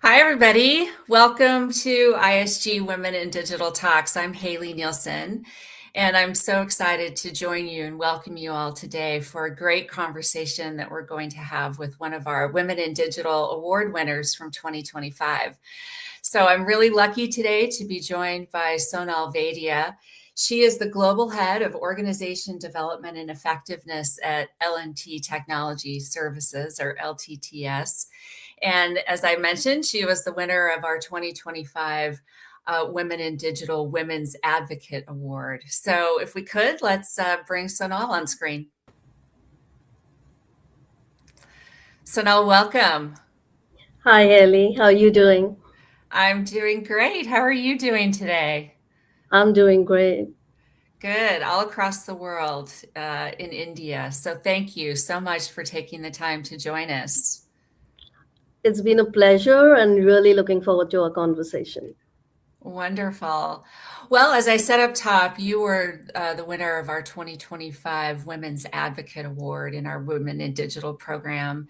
Hi, everybody. Welcome to ISG Women in Digital Talks. I'm Haley Nielsen, and I'm so excited to join you and welcome you all today for a great conversation that we're going to have with one of our Women in Digital Award winners from 2025. So I'm really lucky today to be joined by Sonal Vaidhya. She is the Global Head of Organization Development and Effectiveness at L&T Technology Services, or LTTS. And as I mentioned, she was the winner of our 2025 Women in Digital Women's Advocate Award. So if we could, let's bring Sonal on screen. Sonal, welcome. Hi, Ellie. How are you doing? I'm doing great. How are you doing today? I'm doing great. Good, all across the world in India. So thank you so much for taking the time to join us. It's been a pleasure and really looking forward to our conversation. Wonderful. Well, as I said up top, you were the winner of our 2025 Women's Advocate Award in our Women in Digital program.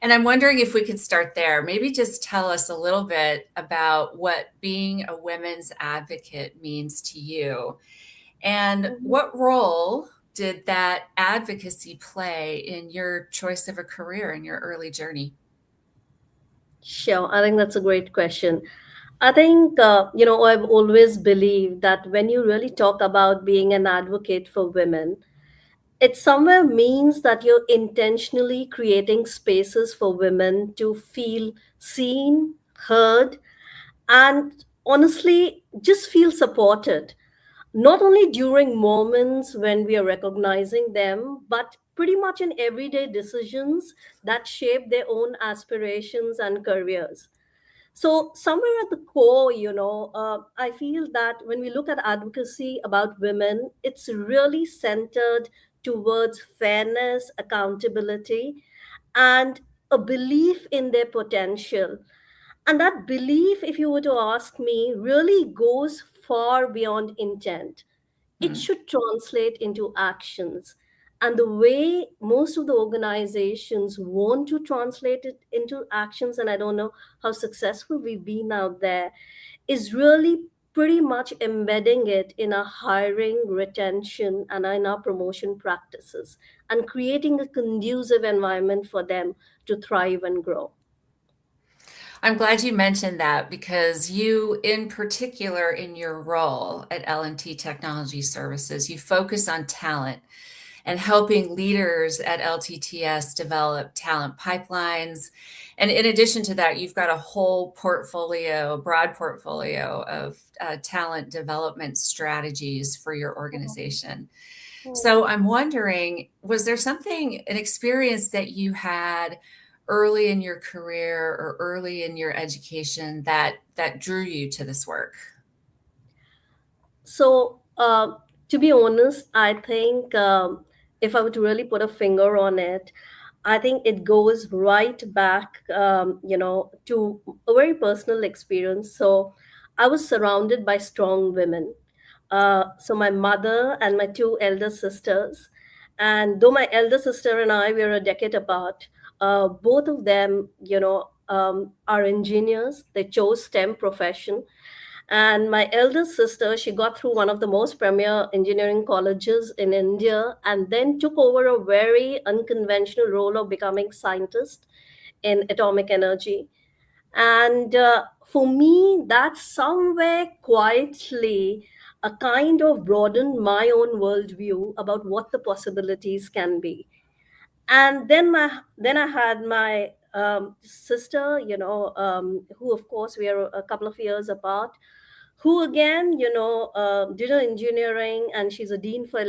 And I'm wondering if we could start there. Maybe just tell us a little bit about what being a women's advocate means to you. And Mhm. what role did that advocacy play in your choice of a career in your early journey? Sure, I think that's a great question. I think, I've always believed that when you really talk about being an advocate for women, it somewhere means that you're intentionally creating spaces for women to feel seen, heard, and honestly, just feel supported. Not only during moments when we are recognizing them, but pretty much in everyday decisions that shape their own aspirations and careers. So, somewhere at the core, I feel that when we look at advocacy about women, it's really centered towards fairness, accountability, and a belief in their potential. And that belief, if you were to ask me, really goes far beyond intent. It Hmm. should translate into actions. And the way most of the organizations want to translate it into actions, and I don't know how successful we've been out there, is really pretty much embedding it in our hiring, retention, and in our promotion practices, and creating a conducive environment for them to thrive and grow. I'm glad you mentioned that because you, in particular, in your role at L&T Technology Services, you focus on talent and helping leaders at LTTS develop talent pipelines. And in addition to that, you've got a whole portfolio, broad portfolio of talent development strategies for your organization. So I'm wondering, was there something, an experience that you had early in your career or early in your education that drew you to this work? So, to be honest, I think if I were to really put a finger on it, I think it goes right back, to a very personal experience. So, I was surrounded by strong women. So, my mother and my two elder sisters, and though my elder sister and I were a decade apart, both of them, are engineers. They chose STEM profession, and my eldest sister, she got through one of the most premier engineering colleges in India and then took over a very unconventional role of becoming scientist in atomic energy. And for me, that somewhere quietly kind of broadened my own worldview about what the possibilities can be. And then I had my sister, who of course we are a couple of years apart, who again, did her engineering, and she's a dean for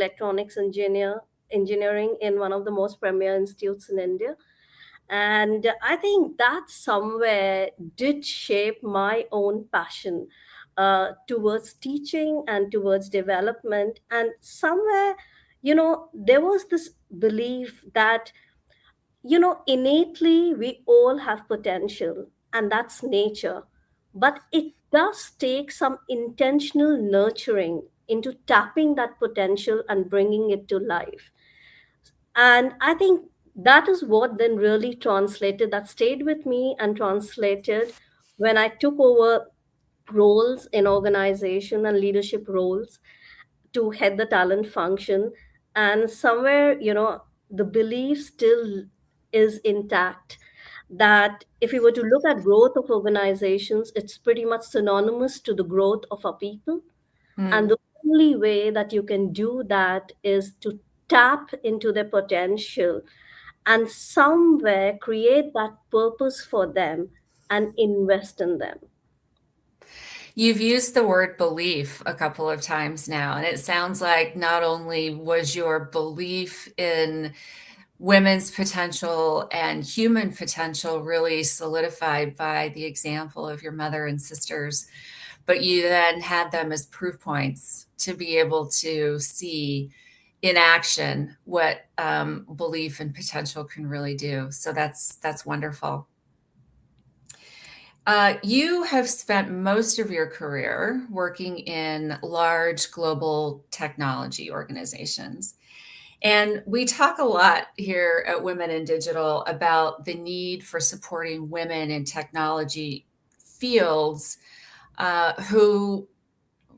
engineering in one of the most premier institutes in India. And I think that somewhere did shape my own passion towards teaching and towards development. And somewhere, there was this belief that, innately we all have potential, and that's nature. But it does take some intentional nurturing into tapping that potential and bringing it to life. And I think that is what then really translated, that stayed with me and translated when I took over roles in organization and leadership roles to head the talent function. And somewhere, the belief still is intact that if we were to look at growth of organizations, it's pretty much synonymous to the growth of our people. And Mm. the only way that you can do that is to tap into their potential and somewhere create that purpose for them and invest in them. You've used the word belief a couple of times now, and it sounds like not only was your belief in women's potential and human potential really solidified by the example of your mother and sisters, but you then had them as proof points to be able to see in action what belief and potential can really do. So that's wonderful. You have spent most of your career working in large global technology organizations. And we talk a lot here at Women in Digital about the need for supporting women in technology fields who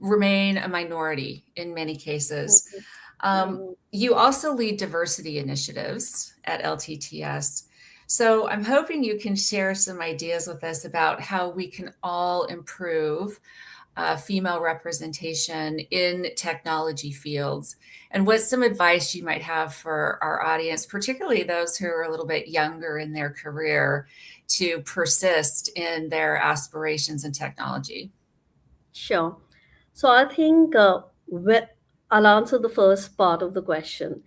remain a minority in many cases. Mhm. You also lead diversity initiatives at LTTS. So I'm hoping you can share some ideas with us about how we can all improve female representation in technology fields and what some advice you might have for our audience, particularly those who are a little bit younger in their career, to persist in their aspirations in technology. Sure. So I think I'll answer the first part of the question.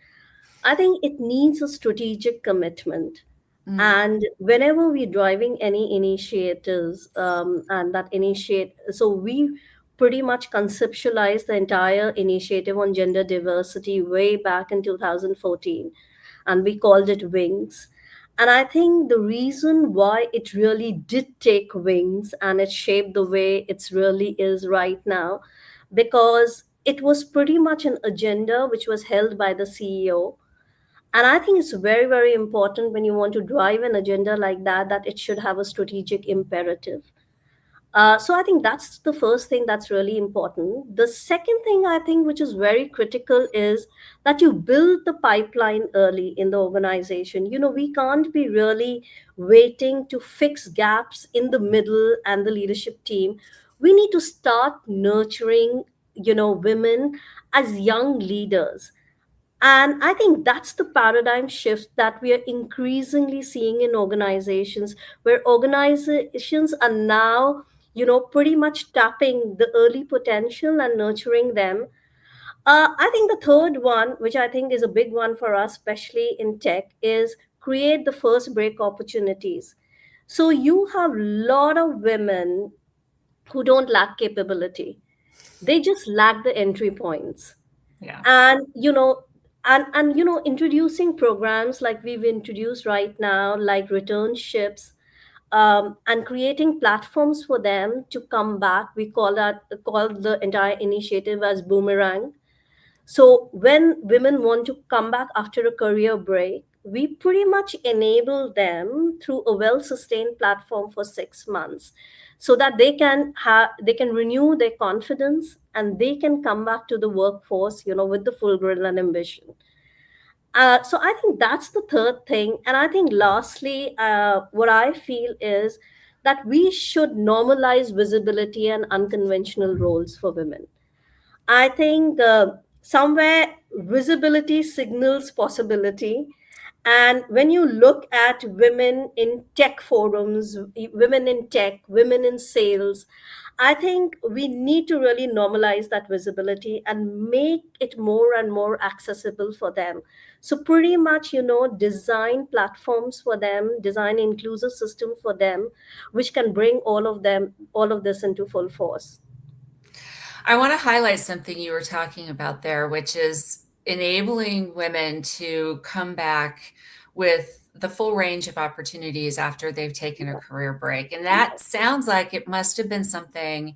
I think it needs a strategic commitment. Mm, And whenever we're driving any initiatives, and that initiate, so we pretty much conceptualized the entire initiative on gender diversity way back in 2014, and we called it Wings. And I think the reason why it really did take wings and it shaped the way it's really is right now, because it was pretty much an agenda which was held by the CEO. And I think it's very, very important when you want to drive an agenda like that, that it should have a strategic imperative. So I think that's the first thing that's really important. The second thing I think, which is very critical, is that you build the pipeline early in the organization. We can't be really waiting to fix gaps in the middle and the leadership team. We need to start nurturing, women as young leaders. And I think that's the paradigm shift that we are increasingly seeing in organizations, where organizations are now, pretty much tapping the early potential and nurturing them. I think the third one, which I think is a big one for us, especially in tech, is create the first break opportunities. So you have a lot of women who don't lack capability. They just lack the entry points. yeah. And introducing programs like we've introduced right now, like returnships, and creating platforms for them to come back. We call the entire initiative as Boomerang. So when women want to come back after a career break, we pretty much enable them through a well-sustained platform for 6 months, so that they can renew their confidence and they can come back to the workforce, with the full grill and ambition. So I think that's the third thing. And I think lastly, what I feel is that we should normalize visibility and unconventional roles for women. I think somewhere visibility signals possibility. And when you look at women in tech forums, women in tech, women in sales, I think we need to really normalize that visibility and make it more and more accessible for them. So, pretty much, design platforms for them, design inclusive system for them, which can bring all of this into full force. I want to highlight something you were talking about there, which is enabling women to come back with the full range of opportunities after they've taken a career break. And that sounds like it must have been something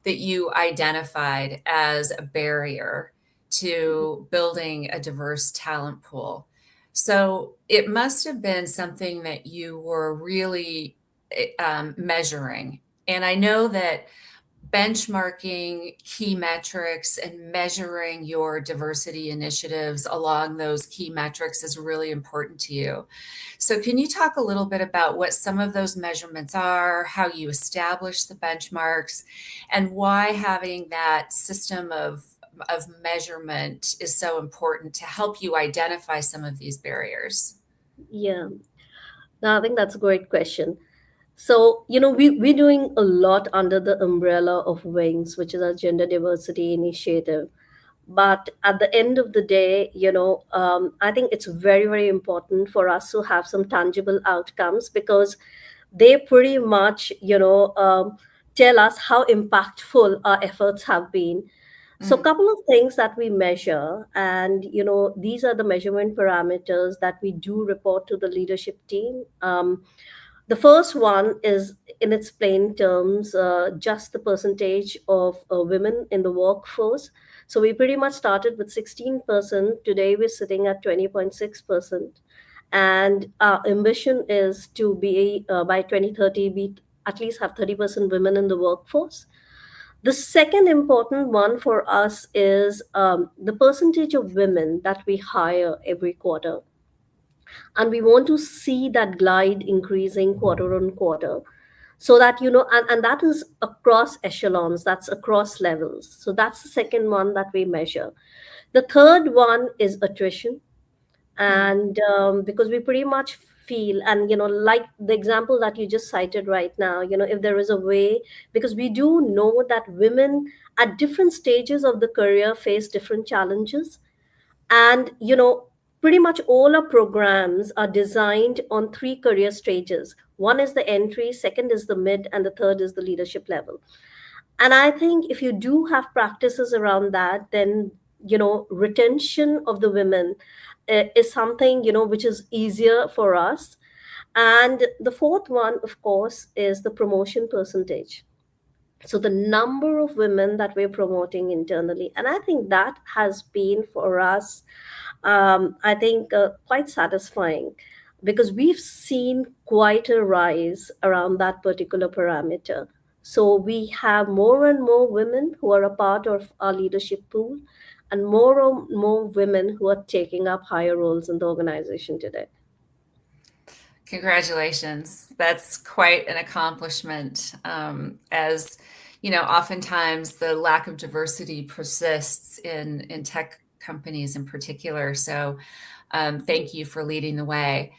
that you identified as a barrier to building a diverse talent pool. So it must have been something that you were really measuring And I know that benchmarking key metrics and measuring your diversity initiatives along those key metrics is really important to you. So, can you talk a little bit about what some of those measurements are, how you establish the benchmarks, and why having that system of measurement is so important to help you identify some of these barriers? Yeah, no, I think that's a great question. So, we're doing a lot under the umbrella of WINGS, which is our Gender Diversity Initiative. But at the end of the day, I think it's very, very important for us to have some tangible outcomes, because they pretty much, tell us how impactful our efforts have been. So, a Mm, couple of things that we measure, and these are the measurement parameters that we do report to the leadership team. The first one is, in its plain terms, just the percentage of women in the workforce. So we pretty much started with 16%. Today we're sitting at 20.6%. And our ambition is to be, by 2030, be at least have 30% women in the workforce. The second important one for us is the percentage of women that we hire every quarter, and we want to see that glide increasing quarter on quarter, so that and that is across echelons, that's across levels. So that's the second one that we measure. The third one is attrition. mm. And because we pretty much feel, and like the example that you just cited right now, if there is a way, because we do know that women at different stages of the career face different challenges. And pretty much all our programs are designed on three career stages. One is the entry, second is the mid, and the third is the leadership level. And I think if you do have practices around that, then retention of the women is something which is easier for us. And the fourth one, of course, is the promotion percentage. So the number of women that we're promoting internally, and I think that has been for us, I think, quite satisfying, because we've seen quite a rise around that particular parameter. So we have more and more women who are a part of our leadership pool, and more and more women who are taking up higher roles in the organization today. Congratulations. That's quite an accomplishment. As you know, oftentimes the lack of diversity persists in tech companies in particular. So, thank you for leading the way.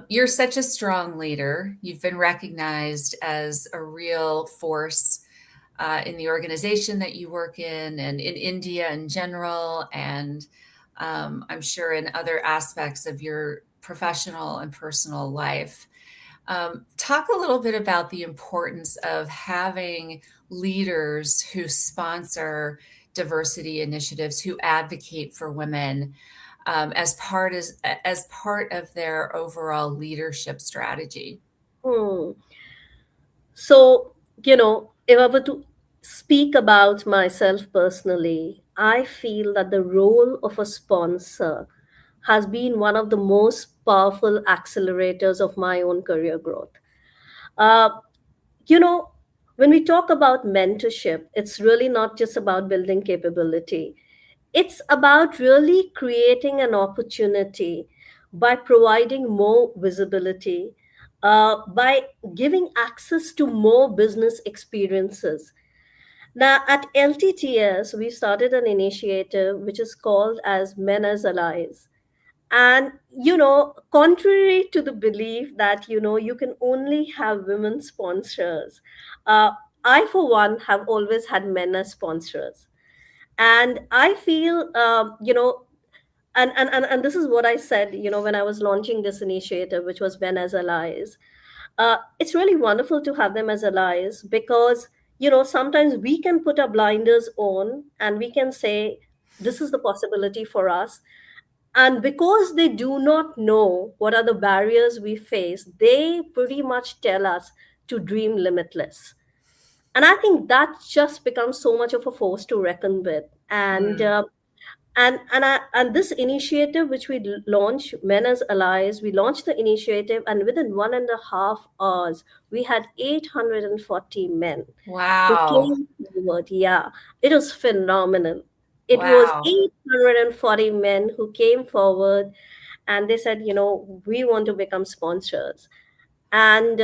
You're such a strong leader. You've been recognized as a real force in the organization that you work in and in India in general, and I'm sure in other aspects of your professional and personal life. Talk a little bit about the importance of having leaders who sponsor diversity initiatives, who advocate for women as part of their overall leadership strategy. Hmm. So, if I were to speak about myself personally, I feel that the role of a sponsor has been one of the most powerful accelerators of my own career growth. Uh, you know, when we talk about mentorship, it's really not just about building capability. It's about really creating an opportunity by providing more visibility, by giving access to more business experiences. Now, at LTTS, we started an initiative which is called as Men as Allies. And contrary to the belief that you can only have women sponsors, uh, I for one have always had men as sponsors. And I feel, and this is what I said, when I was launching this initiative, which was Men as Allies. It's really wonderful to have them as allies, because sometimes we can put our blinders on and we can say this is the possibility for us. And because they do not know what are the barriers we face, they pretty much tell us to dream limitless. And I think that just becomes so much of a force to reckon with. And Mm. And this initiative which we launched, Men as Allies, we launched the initiative, and within 1.5 hours we had 840 men who Wow. came forward. Yeah, it was phenomenal. It was Wow. 840 men who came forward, and they said, we want to become sponsors. And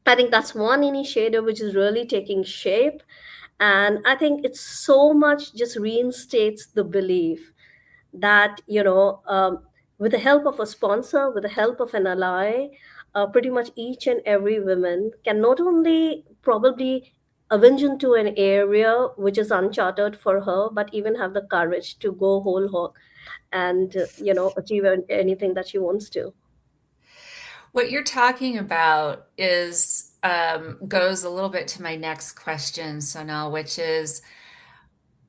I think that's one initiative which is really taking shape. And I think it's so much just reinstates the belief that, with the help of a sponsor, with the help of an ally, pretty much each and every woman can not only probably avenge into an area which is uncharted for her, but even have the courage to go whole hog and achieve anything that she wants to. What you're talking about is goes a little bit to my next question, Sonal, which is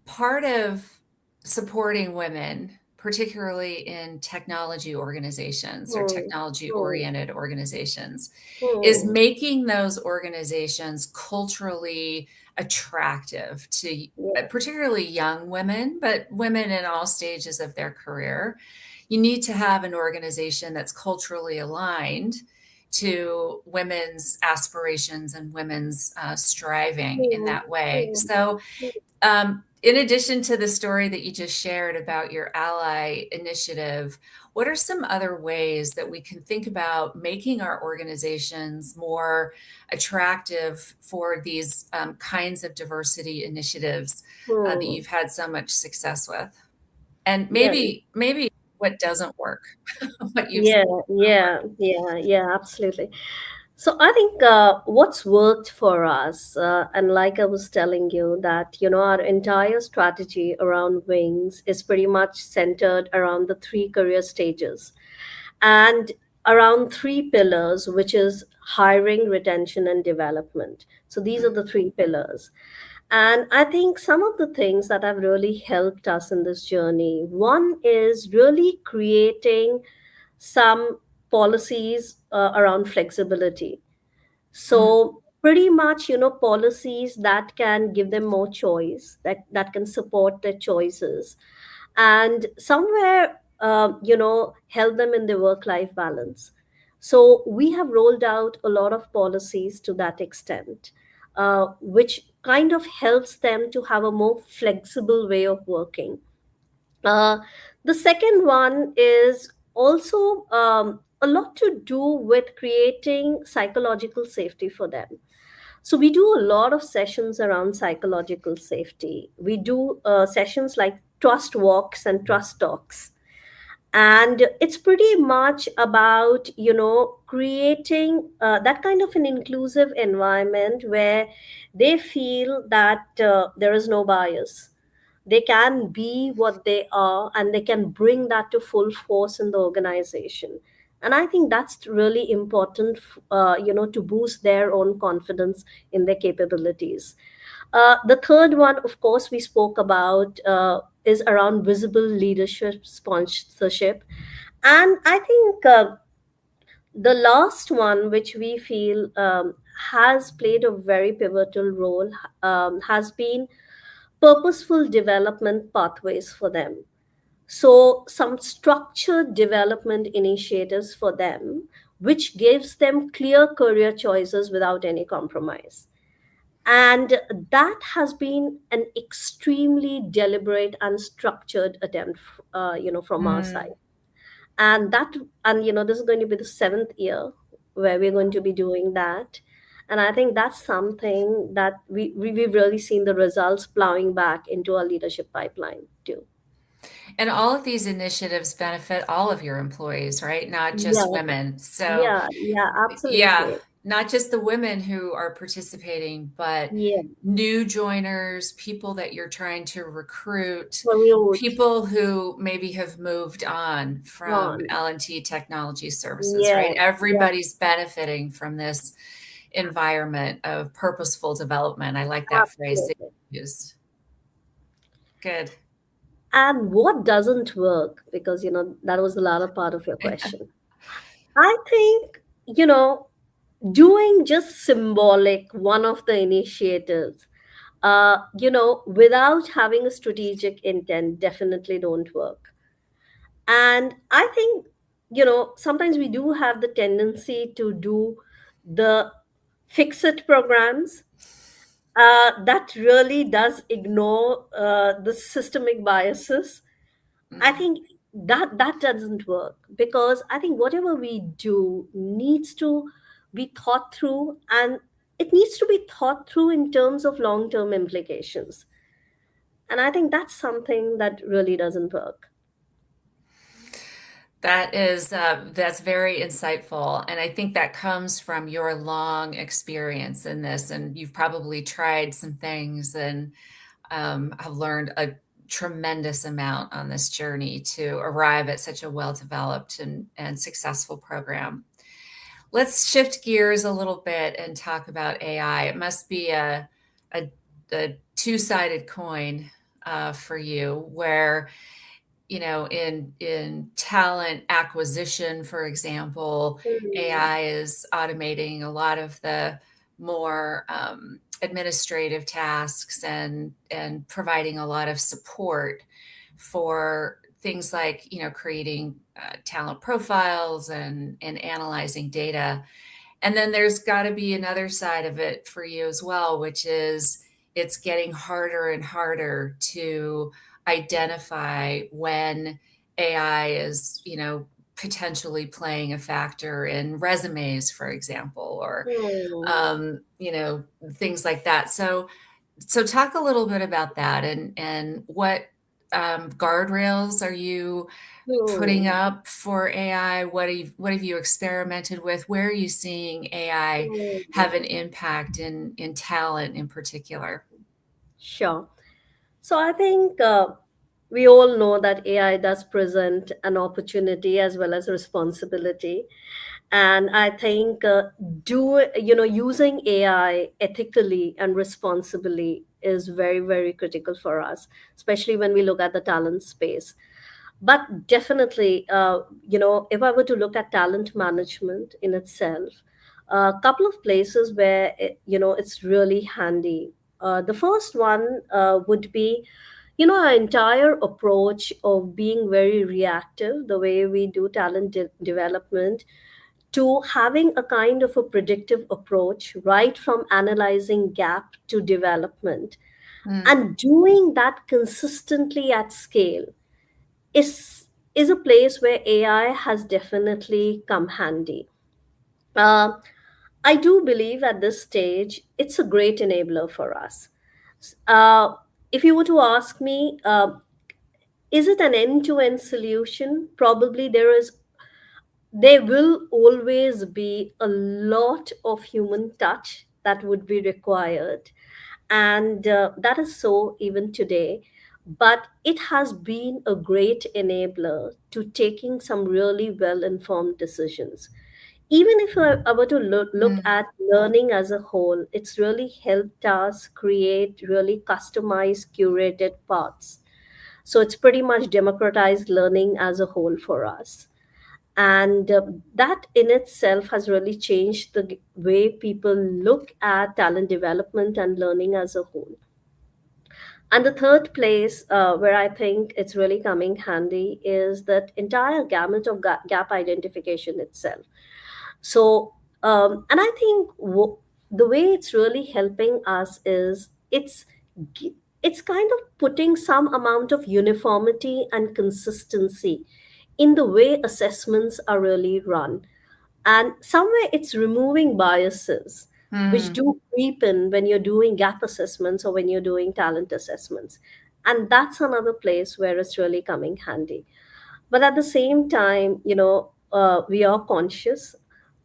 part of supporting women, particularly in technology organizations or Hmm. technology Hmm. oriented organizations, is Hmm. making those organizations culturally attractive to Yeah. particularly young women, but women in all stages of their career. You need to have an organization that's culturally aligned to women's aspirations and women's striving in Hmm. that way. Hmm. So, in addition to the story that you just shared about your ally initiative, what are some other ways that we can think about making our organizations more attractive for these kinds of diversity initiatives that Hmm. you've had so much success with? And Yeah. maybe what doesn't work, what you've seen Yeah, not work. absolutely. So I think what's worked for us, and like I was telling you, that our entire strategy around Wings is pretty much centered around the three career stages and around three pillars, which is hiring, retention, and development. So these are the three pillars. And I think some of the things that have really helped us in this journey, one is really creating some policies around flexibility. Mm, So pretty much, policies that can give them more choice, that can support their choices, and somewhere, help them in their work-life balance. So we have rolled out a lot of policies to that extent, which kind of helps them to have a more flexible way of working. uh, the second one is also a lot to do with creating psychological safety for them. So we do a lot of sessions around psychological safety. We do sessions like trust walks and trust talks. And it's pretty much about, creating that kind of an inclusive environment where they feel that there is no bias. They can be what they are, and they can bring that to full force in the organization. And I think that's really important, to boost their own confidence in their capabilities. The third one, of course, we spoke about, is around visible leadership sponsorship. And I think the last one, which we feel has played a very pivotal role, has been purposeful development pathways for them. So, some structured development initiatives for them, which gives them clear career choices without any compromise. And that has been an extremely deliberate and structured attempt, from our mm. side. And that, and this is going to be the seventh year where we're going to be doing that. And I think that's something that we've really seen the results plowing back into our leadership pipeline too. And all of these initiatives benefit all of your employees, right? Not just Yeah, women. So, yeah, yeah, absolutely. not just the women who are participating, but Yeah, new joiners, people that you're trying to recruit, commute people who maybe have moved on from on. L&T Technology Services, Yeah, right? yeah, Everybody's benefiting from this environment of purposeful development. I like that phrase that absolutely. you used. Good. And what doesn't work? Because, that was the latter part of your question. I think, doing just symbolic one of the initiatives, without having a strategic intent, definitely don't work. And I think, sometimes we do have the tendency to do the fix it programs that really does ignore the systemic biases. I Mm. think that doesn't work, because I think whatever we do needs to be thought through, and it needs to be thought through in terms of long term implications. And I think that's something that really doesn't work. That's very insightful, and I think that comes from your long experience in this, and you've probably tried some things and have learned a tremendous amount on this journey to arrive at such a well-developed and successful program. Let's shift gears a little bit and talk about AI. It must be a, a two-sided coin for you, where in talent acquisition, for example, Hmm. AI is automating a lot of the more administrative tasks and providing a lot of support for things like creating talent profiles and analyzing data. And then there's got to be another side of it for you as well, which is it's getting harder and harder to identify when AI is, potentially playing a factor in resumes, for example, or, Hmm. things like that. So talk a little bit about that and what guardrails are you putting Hmm. up for AI? What have you experimented with? Where are you seeing AI have Hmm. an impact in talent in particular? Sure. So I think we all know that AI does present an opportunity as well as responsibility. And I think using AI ethically and responsibly is very, very critical for us, especially when we look at the talent space. But definitely, if I were to look at talent management in itself, a couple of places where it's really handy. The first one would be, our entire approach of being very reactive, the way we do talent development, to having a kind of a predictive approach, right from analyzing gap to development, Mm, and doing that consistently at scale is a place where AI has definitely come handy. Uh, I do believe at this stage it's a great enabler for us. Uh, if you were to ask me, is it an end-to-end solution? Probably there will always be a lot of human touch that would be required, and that is so even today. But it has been a great enabler to taking some really well informed decisions. Even if I were to look mm, at learning as a whole, it's really helped us create really customized, curated paths. So it's pretty much democratized learning as a whole for us. And that in itself has really changed the way people look at talent development and learning as a whole. And the third place where I think it's really coming handy is that entire gamut of gap identification itself. So, and I think the way it's really helping us is gi- it's kind of putting some amount of uniformity and consistency in the way assessments are really run. And somewhere it's removing biases which mm. do creep in when you're doing gap assessments or when you're doing talent assessments. And that's another place where it's really coming handy. But at the same time, we are conscious,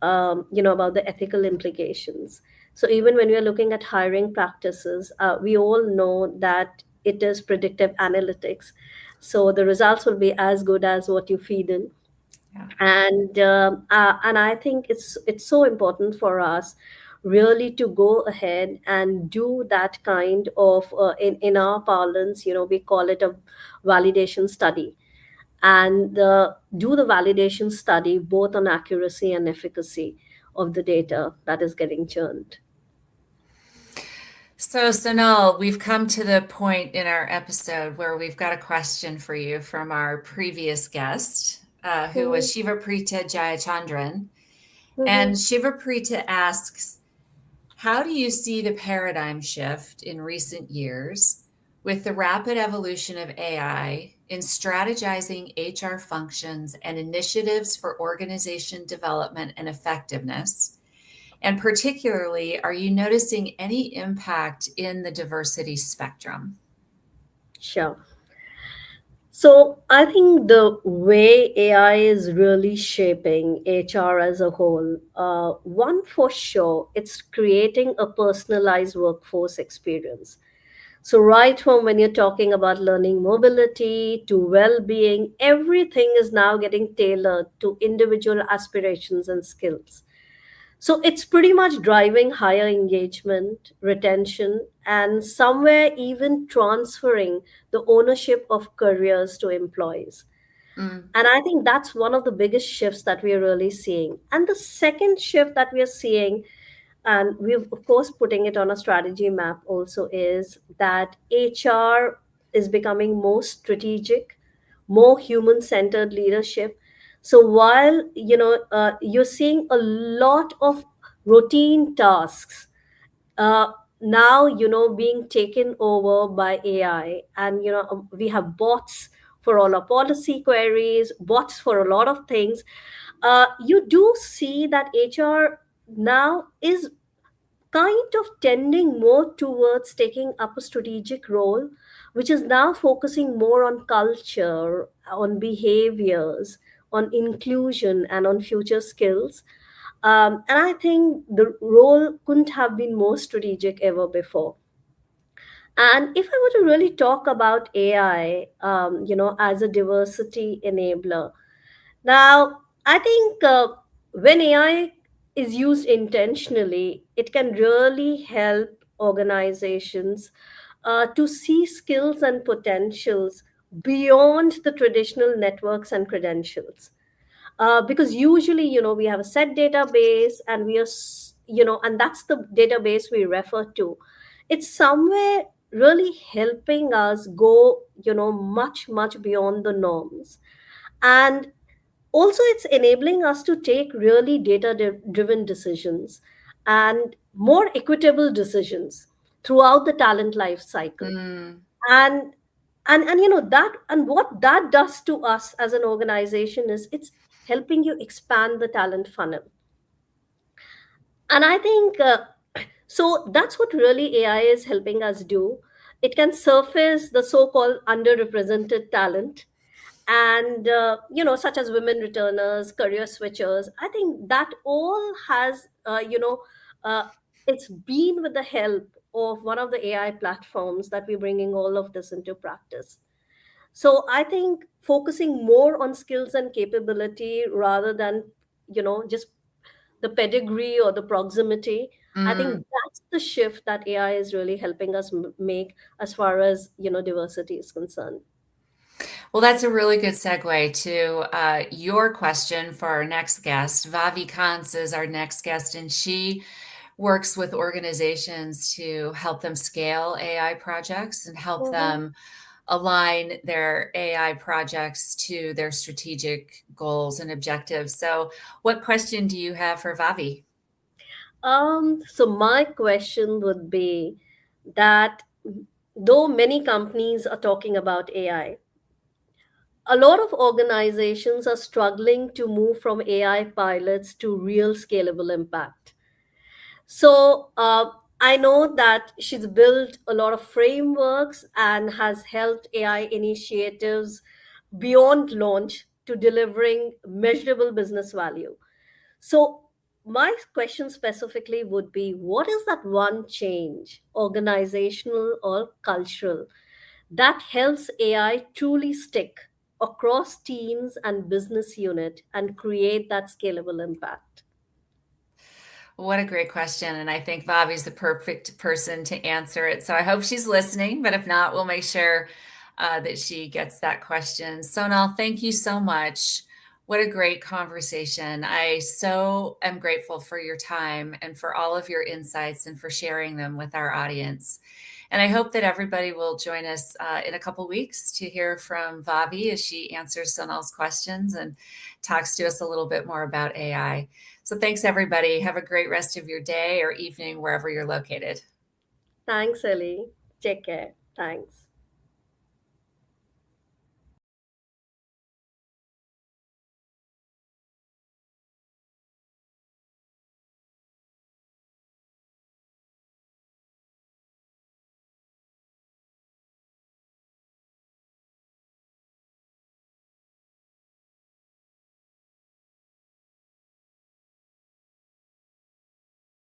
about the ethical implications. So even when we are looking at hiring practices, we all know that it is predictive analytics. So the results will be as good as what you feed in. Yeah. And I think it's so important for us really to go ahead and do that kind of in our parlance, we call it a validation study, and do the validation study both on accuracy and efficacy of the data that is getting churned. So, Sonal, we've come to the point in our episode where we've got a question for you from our previous guest, who Mhm, was Shivaprita Jayachandran. mhm. And Shivaprita asks, how do you see the paradigm shift in recent years with the rapid evolution of AI in strategizing HR functions and initiatives for organization development and effectiveness? And particularly, are you noticing any impact in the diversity spectrum? Sure. So I think the way AI is really shaping HR as a whole, one for sure, it's creating a personalized workforce experience. So right from when you're talking about learning mobility to well-being, everything is now getting tailored to individual aspirations and skills. So it's pretty much driving higher engagement, retention, and somewhere even transferring the ownership of careers to employees. Mm, And I think that's one of the biggest shifts that we are really seeing. And the second shift that we are seeing, and we're of course putting it on a strategy map also, is that HR is becoming more strategic, more human centered leadership. So while you're seeing a lot of routine tasks uh, now being taken over by AI, and we have bots for all our policy queries, bots for a lot of things. You do see that HR now is kind of tending more towards taking up a strategic role, which is now focusing more on culture, on behaviors, on inclusion, and on future skills. And I think the role couldn't have been more strategic ever before. And if I were to really talk about AI, as a diversity enabler, now, I think when AI is used intentionally, it can really help organizations to see skills and potentials beyond the traditional networks and credentials. Because usually, we have a set database, and and that's the database we refer to. It's somewhere really helping us go, much, much beyond the norms. And also it's enabling us to take really data driven decisions and more equitable decisions throughout the talent life cycle. mm. and and that, and what that does to us as an organization is it's helping you expand the talent funnel. And I think so that's what really AI is helping us do. It can surface the so-called underrepresented talent, and such as women returners, career switchers. I think that all has uh, it's been with the help of one of the AI platforms that we're bringing all of this into practice. So I think focusing more on skills and capability rather than just the pedigree or the proximity. I Mm. think that's the shift that AI is really helping us make as far as diversity is concerned. Well, that's a really good segue to your question for our next guest. Vavi Kantz is our next guest, and she works with organizations to help them scale AI projects and help Mhm. them align their AI projects to their strategic goals and objectives. So, what question do you have for Vavi? So my question would be that though many companies are talking about AI, a lot of organizations are struggling to move from AI pilots to real scalable impact. So I know that she's built a lot of frameworks and has helped AI initiatives beyond launch to delivering measurable business value. So, my question specifically would be, what is that one change, organizational or cultural, that helps AI truly stick across teams and business unit and create that scalable impact? What a great question. And I think Bobby's the perfect person to answer it. So I hope she's listening, but if not, we'll make sure that she gets that question. Sonal, thank you so much. What a great conversation. I so am grateful for your time and for all of your insights and for sharing them with our audience. And I hope that everybody will join us in a couple weeks to hear from Vavi as she answers Sonal's questions and talks to us a little bit more about AI. So thanks, everybody. Have a great rest of your day or evening, wherever you're located. Thanks, Ellie. Take care. Thanks.